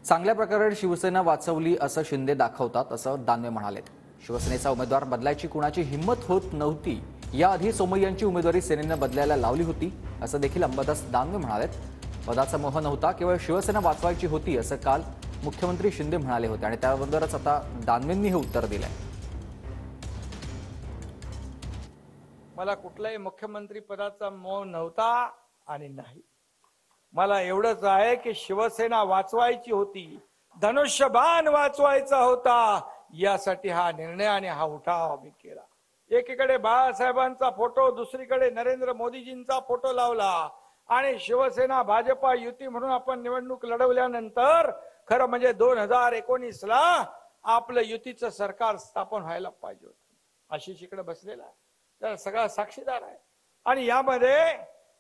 चांगल्या प्रकारे शिवसेना वाचवली असं शिंदे दाखवतात असं दानवे म्हणाले। शिवसेनेचा उमेदवार बदलायची कुणाची हिंमत होत नव्हती। याआधी सोमय्यांची उमेदवारी सेनेने बदलायला लावली होती असं देखील अंबादास दानवे म्हणाले। पदाचा मोह नव्हता, केवळ शिवसेना वाचवायची होती असं काल मुख्यमंत्री शिंदे म्हणाले होते आणि त्याबद्दलच आता दानवेंनी हे उत्तर दिलंय। मला कुठल्याही मुख्यमंत्री पदाचा मोह नव्हता आणि नाही। मला एवढंच आहे की शिवसेना वाचवायची होती, धनुष्यबाण वाचवायचा होता, यासाठी हा निर्णय आणि हा उठाव आम्ही केला। एकीकडे बाळासाहेबांचा फोटो, दुसरीकडे नरेंद्र मोदीजींचा फोटो लावला आणि शिवसेना भाजपा युती म्हणून आपण निवडणूक लढवल्यानंतर खरं म्हणजे 2019 ला आपलं युतीचं सरकार स्थापन व्हायला पाहिजे होतं। आशिष इकडे बसलेला तर सगळा साक्षीदार आहे। आणि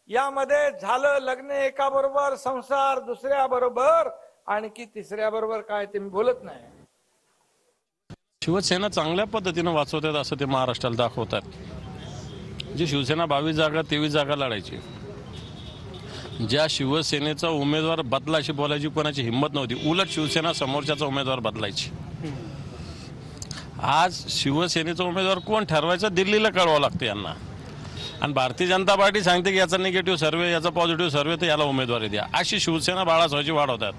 यामध्ये झालं लग्न एका बरोबर, संसार दुसऱ्या बरोबर, आणखी तिसऱ्या बरोबर काय ते मी बोलत नाही। शिवसेना चांगल्या पद्धतीने वाचवतात असं ते महाराष्ट्राला दाखवतात। जी शिवसेना 22 जागा 23 जागा लढायची, ज्या शिवसेनेचा उमेदवार बदलाशी बोलायची कोणाची हिंमत नव्हती, उलट शिवसेना समोरच्याचा उमेदवार बदलायची। आज शिवसेनेचा उमेदवार कोण ठरवायचा दिल्लीला कळवावं लागतं यांना, आणि भारतीय जनता पार्टी सांगते की याचा निगेटिव्ह सर्वे, याचा पॉझिटिव्ह सर्वे, तर याला उमेदवारी द्या। अशी शिवसेना बाळासाहेबांची वाढवतात।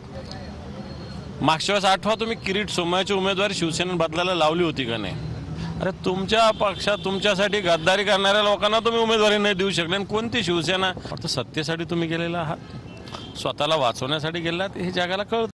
मागच्या वेळेस आठवा तुम्ही किरीट सोमय्याची उमेदवारी शिवसेनेने बदलायला लावली होती का नाही? अरे तुमच्या पक्षात तुमच्यासाठी गद्दारी करणाऱ्या लोकांना तुम्ही उमेदवारी नाही देऊ शकले, आणि कोणती शिवसेना? फक्त सत्तेसाठी तुम्ही गेलेला आहात, स्वतःला वाचवण्यासाठी गेलात हे जगाला कळतं।